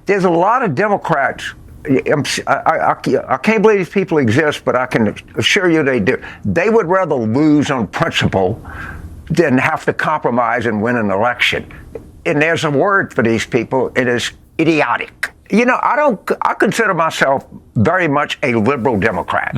there's a lot of Democrats. I can't believe these people exist, but I can assure you they do. They would rather lose on principle than have to compromise and win an election. And there's a word for these people. It is idiotic. You know, I consider myself very much a liberal Democrat.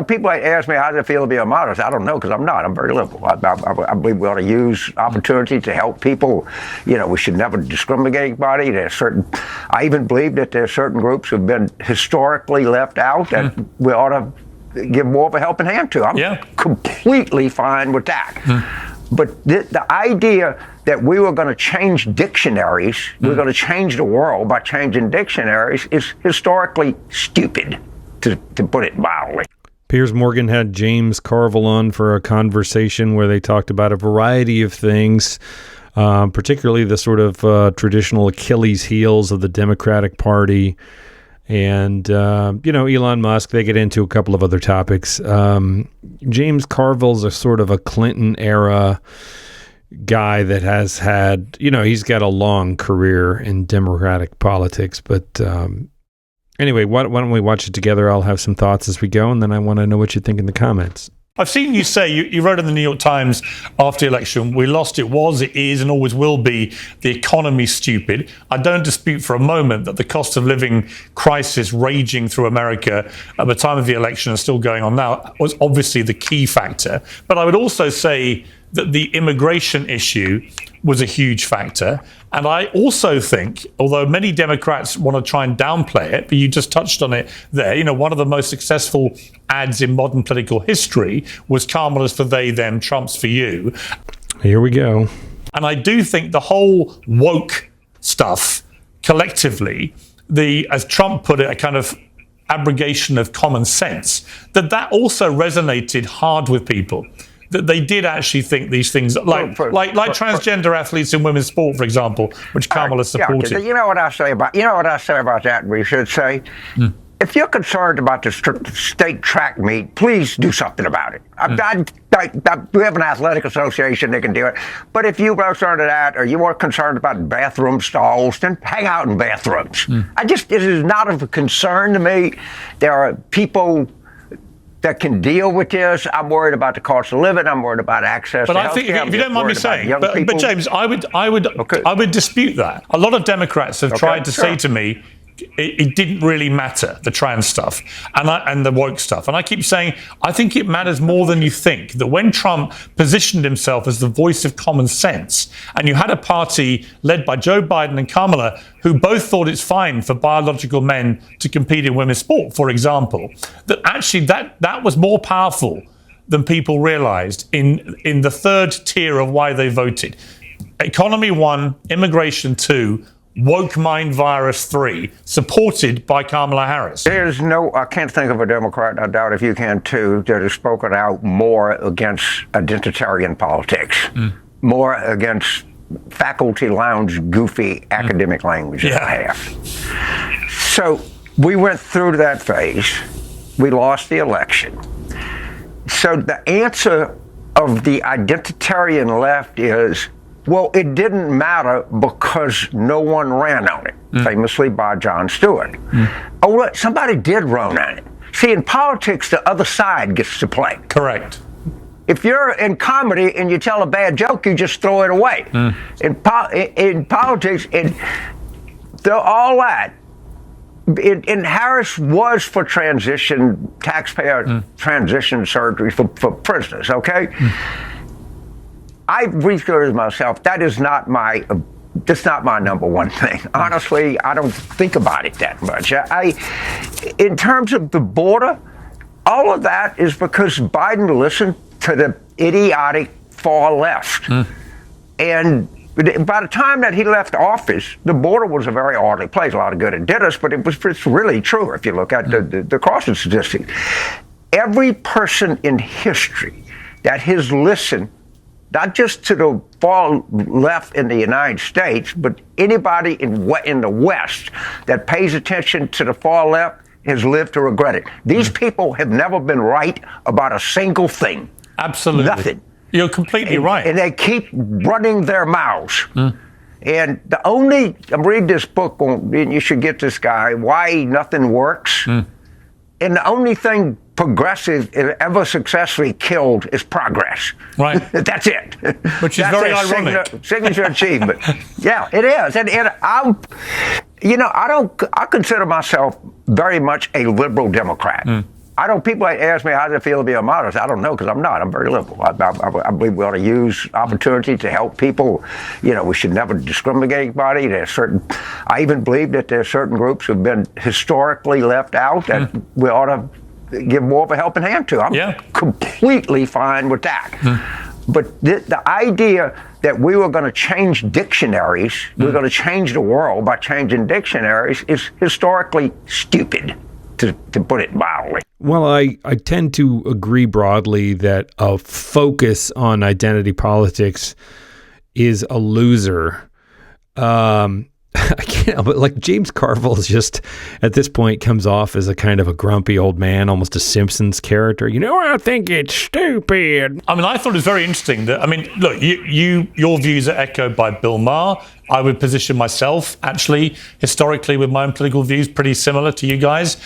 People ask me how does it feel to be a moderate. I don't know, because I'm not. I'm very liberal. I believe we ought to use opportunity to help people. You know, we should never discriminate anybody. I even believe that there are certain groups who've been historically left out that we ought to give more of a helping hand to. I'm completely fine with that. But the idea that we were going to change dictionaries, we're going to change the world by changing dictionaries, is historically stupid, to put it mildly. Piers Morgan had James Carville on for a conversation where they talked about a variety of things, particularly the sort of traditional Achilles heels of the Democratic Party. And, Elon Musk, they get into a couple of other topics. James Carville's a sort of a Clinton-era guy that has had, he's got a long career in Democratic politics. But anyway, why don't we watch it together? I'll have some thoughts as we go, and then I want to know what you think in the comments. I've seen you say, you wrote in the New York Times after the election, we lost, it was, it is, and always will be, the economy stupid. I don't dispute for a moment that the cost of living crisis raging through America at the time of the election and still going on now was obviously the key factor. But I would also say that the immigration issue was a huge factor. And I also think, although many Democrats want to try and downplay it, but you just touched on it there, one of the most successful ads in modern political history was Kamala's for they, them, Trump's for you. Here we go. And I do think the whole woke stuff collectively, as Trump put it, a kind of abrogation of common sense, that also resonated hard with people. That they did actually think these things, like transgender athletes in women's sport, for example, which Kamala supported. Yeah, you know what I say about that? We should say, if you're concerned about the state track meet, please do something about it. We have an athletic association that can do it. But if you're concerned with that, or you are concerned about bathroom stalls, then hang out in bathrooms. It is not of a concern to me. There are people that can deal with this. I'm worried about the cost of living. I'm worried about access to healthcare. But I think, if you don't mind me saying, but James, I would dispute that. A lot of Democrats have tried to say to me, it didn't really matter, the trans stuff and the woke stuff. And I keep saying, I think it matters more than you think. That when Trump positioned himself as the voice of common sense, and you had a party led by Joe Biden and Kamala, who both thought it's fine for biological men to compete in women's sport, for example, that actually that was more powerful than people realized in the third tier of why they voted. Economy 1, immigration 2, woke mind virus 3, supported by Kamala Harris. I can't think of a Democrat, and I doubt if you can too, that has spoken out more against identitarian politics, more against faculty lounge, goofy academic language than I have. So we went through that phase. We lost the election. So the answer of the identitarian left is, well, it didn't matter because no one ran on it, famously by Jon Stewart. Oh, look, somebody did run on it. See, in politics, the other side gets to play. Correct. If you're in comedy and you tell a bad joke, you just throw it away. In politics, all that. And Harris was for taxpayer transition surgery for prisoners, okay? I researched myself. That's not my number one thing. Honestly, I don't think about it that much. In terms of the border, all of that is because Biden listened to the idiotic far left. And by the time that he left office, the border was a very orderly place. A lot of good it did us, but it's really true if you look at the crossing statistics. Every person in history that has listened, not just to the far left in the United States, but anybody in the West that pays attention to the far left has lived to regret it. These people have never been right about a single thing. Absolutely. Nothing. You're completely right. And they keep running their mouths. And I'm reading this book on, and you should get this guy, Why Nothing Works. And the only thing progressive is ever successfully killed is progress. Right. That's it. Which is very ironic. Signature achievement. Yeah, it is. And I consider myself very much a liberal Democrat. People ask me how does it feel to be a moderate. I don't know, because I'm not. I'm very liberal. I believe we ought to use opportunity to help people. We should never discriminate anybody. I even believe that there are certain groups who've been historically left out that we ought to give more of a helping hand to. I'm completely fine with that. But the idea that we were going to change dictionaries, we're going to change the world by changing dictionaries, is historically stupid, to put it mildly. Well, I tend to agree broadly that a focus on identity politics is a loser. I can't, but like James Carville is just at this point comes off as a kind of a grumpy old man, almost a Simpsons character. I think it's stupid. I thought it was very interesting that, look, your views are echoed by Bill Maher. I would position myself, actually, historically, with my own political views, pretty similar to you guys.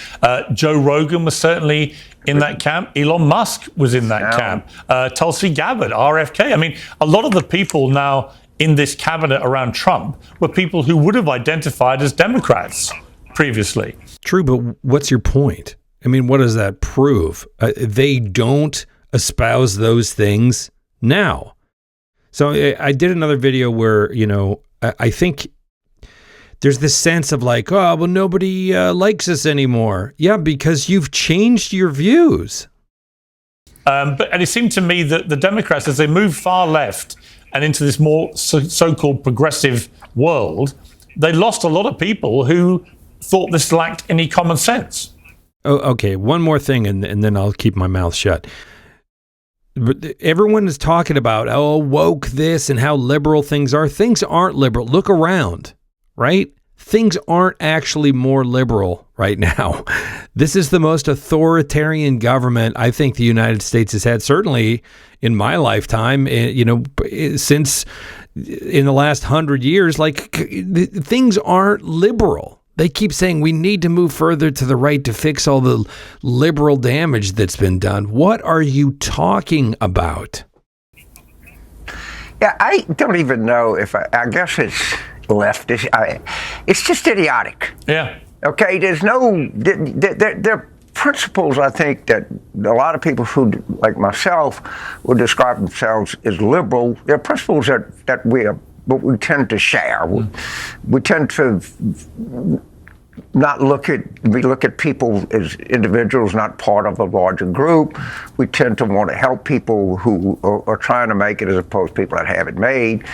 Joe Rogan was certainly in that camp. Elon Musk was in that camp. Tulsi Gabbard, RFK. A lot of the people now in this cabinet around Trump were people who would have identified as Democrats previously. True, but what's your point? What does that prove? They don't espouse those things now. So I did another video where, I think there's this sense of like, oh, well, nobody likes us anymore. Yeah, because you've changed your views. And it seemed to me that the Democrats, as they move far left and into this more so-called progressive world, they lost a lot of people who thought this lacked any common sense. Oh, okay, one more thing, and then I'll keep my mouth shut. But everyone is talking about, woke this and how liberal things are. Things aren't liberal. Look around, right? Things aren't actually more liberal right now. This is the most authoritarian government I think the United States has had, certainly in my lifetime, since in the last 100 years. Things aren't liberal. They keep saying we need to move further to the right to fix all the liberal damage that's been done. What are you talking about? Yeah, I don't even know if I guess it's leftist. It's just idiotic. Yeah. Okay, there are principles, I think, that a lot of people who, like myself, would describe themselves as liberal. There are principles that we tend to share. We tend to we look at people as individuals, not part of a larger group. We tend to want to help people who are trying to make it, as opposed to people that have it made.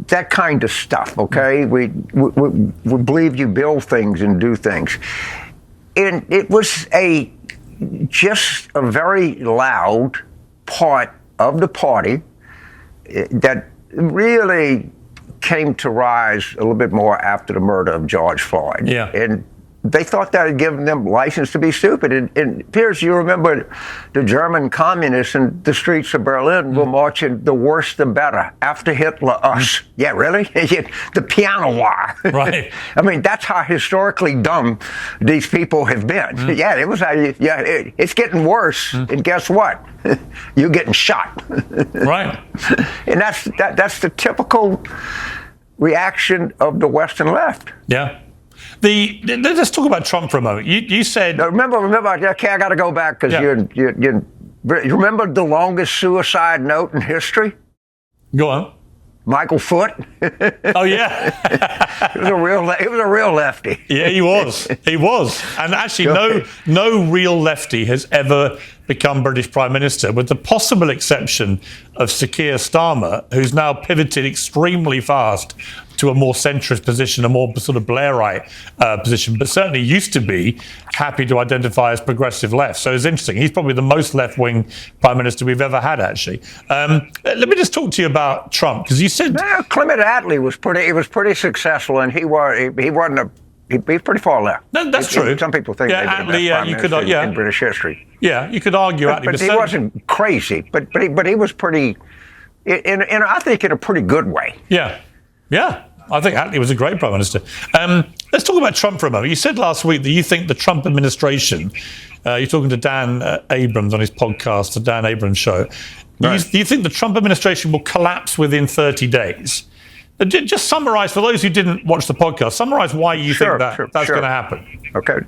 That kind of stuff, okay? We believe you build things and do things. And it was just a very loud part of the party that really came to rise a little bit more after the murder of George Floyd. Yeah. And they thought that had given them license to be stupid. And Piers, you remember the German communists in the streets of Berlin were marching the worse the better. After Hitler, us. Yeah, really? The piano wire. Right. That's how historically dumb these people have been. Yeah, it was. It's getting worse. And guess what? You're getting shot. Right. And that's the typical reaction of the Western left. Yeah. Let's talk about Trump for a moment. You said... Remember, okay, I got to go back, because you remember the longest suicide note in history? Go on. Michael Foote. Oh, yeah. He was a real lefty. Yeah, he was. He was. And actually, no real lefty has ever become British Prime Minister, with the possible exception of Sir Keir Starmer, who's now pivoted extremely fast to a more centrist position, a more sort of Blairite position, but certainly used to be happy to identify as progressive left. So it's interesting. He's probably the most left-wing prime minister we've ever had, actually. Let me just talk to you about Trump, because you said... Clement Attlee was pretty successful, and he's pretty far left. No, that's true. Some people think they're the best prime minister in British history. Yeah, you could argue Attlee, but he wasn't crazy. But he was pretty. and I think in a pretty good way. Yeah. I think Attlee was a great Prime Minister. Let's talk about Trump for a moment. You said last week that you think the Trump administration, you're talking to Dan Abrams on his podcast, the Dan Abrams Show. Right. Do you think the Trump administration will collapse within 30 days? Just summarize, for those who didn't watch the podcast, summarize why you think that's going to happen. Okay,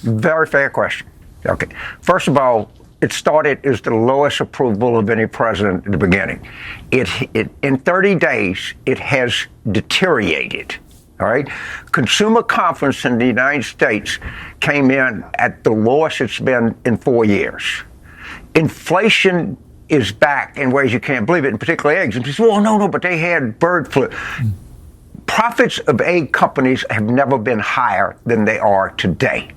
very fair question. Okay, first of all, it started as the lowest approval of any president at the beginning. It in 30 days, it has deteriorated. All right, consumer confidence in the United States came in at the lowest it's been in 4 years. Inflation is back in ways you can't believe it, in particular eggs. And people say, well, no, but they had bird flu. Profits of egg companies have never been higher than they are today.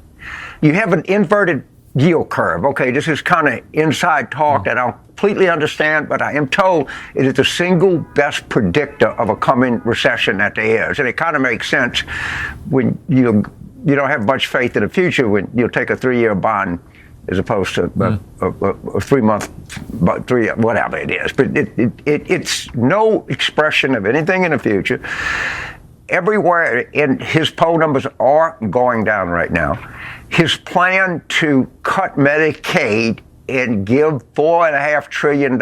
You have an inverted yield curve. Okay, this is kind of inside talk that I don't completely understand, but I am told it is the single best predictor of a coming recession that there is. And it kind of makes sense when you don't have much faith in the future when you take a 3-year bond as opposed to a 3 month, whatever it is. But it's no expression of anything in the future. Everywhere, and his poll numbers are going down right now. His plan to cut Medicaid and give $4.5 trillion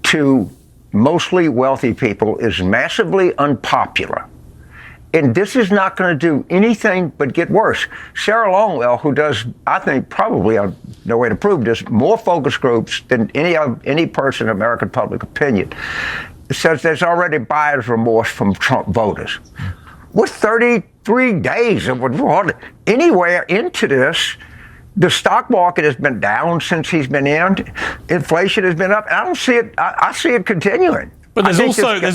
to mostly wealthy people is massively unpopular. And this is not going to do anything but get worse. Sarah Longwell, who does, I think, probably, no way to prove this, more focus groups than any person in American public opinion, says there's already buyer's remorse from Trump voters. With 33 days of anywhere into this, the stock market has been down since he's been in. Inflation has been up. I don't see it. I see it continuing. But there's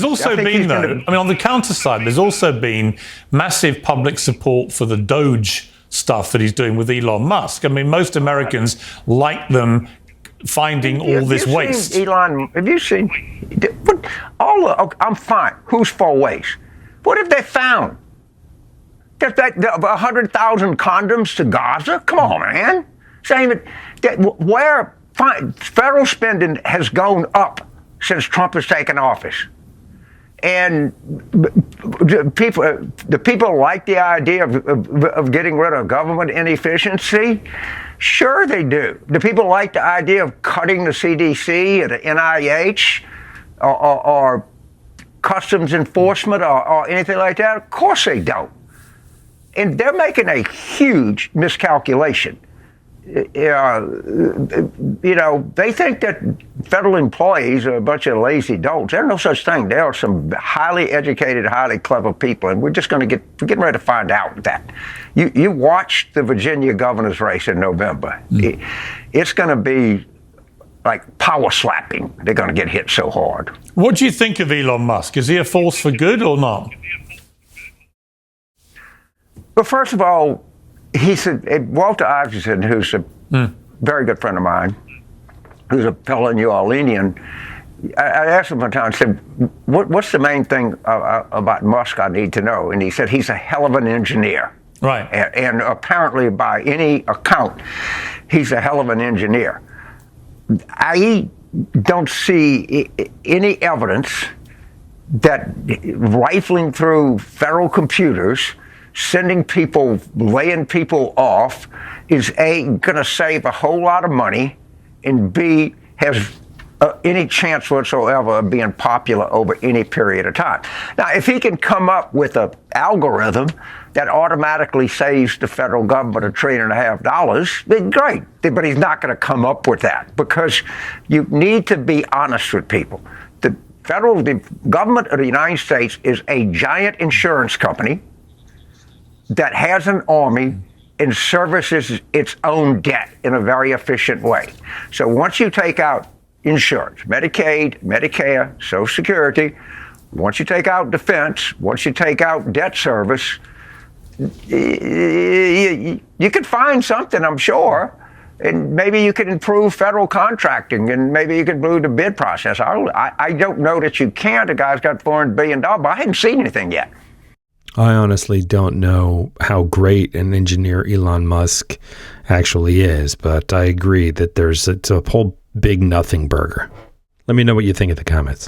also been, though, I mean, on the counter side, there's also been massive public support for the Doge stuff that he's doing with Elon Musk. I mean, most Americans like them finding all this waste. Elon, have you seen I'm fine. Who's for waste? What have they found? That 100,000 condoms to Gaza? Come on, man. Saying where federal spending has gone up since Trump has taken office. And the people like the idea of getting rid of government inefficiency. Sure they do. Do people like the idea of cutting the CDC or the NIH or customs enforcement or anything like that? Of course they don't. And they're making a huge miscalculation. They think that federal employees are a bunch of lazy dolts. There's no such thing. There are some highly educated, highly clever people, and we're getting ready to find out that. You watch the Virginia governor's race in November. It's going to be like power slapping. They're going to get hit so hard. What do you think of Elon Musk? Is he a force for good or not? Well, first of all, he said, Walter Isaacson, who's a very good friend of mine, who's a fellow New Orleanian, I asked him one time, I said, what's the main thing about Musk I need to know? And he said, he's a hell of an engineer. Right. And apparently, by any account, he's a hell of an engineer. I don't see any evidence that rifling through federal computers, laying people off, is A, going to save a whole lot of money, and B, has any chance whatsoever of being popular over any period of time. Now, if he can come up with an algorithm that automatically saves the federal government $1.5 trillion, then great. But he's not going to come up with that, because you need to be honest with people. The government of the United States is a giant insurance company that has an army and services its own debt in a very efficient way. So once you take out insurance, Medicaid, Medicare, Social Security, once you take out defense, once you take out debt service, you could find something, I'm sure. And maybe you could improve federal contracting, and maybe you could improve the bid process. I don't know that you can. The guy's got $400 billion, but I haven't seen anything yet. I honestly don't know how great an engineer Elon Musk actually is, but I agree that it's a whole big nothing burger. Let me know what you think in the comments.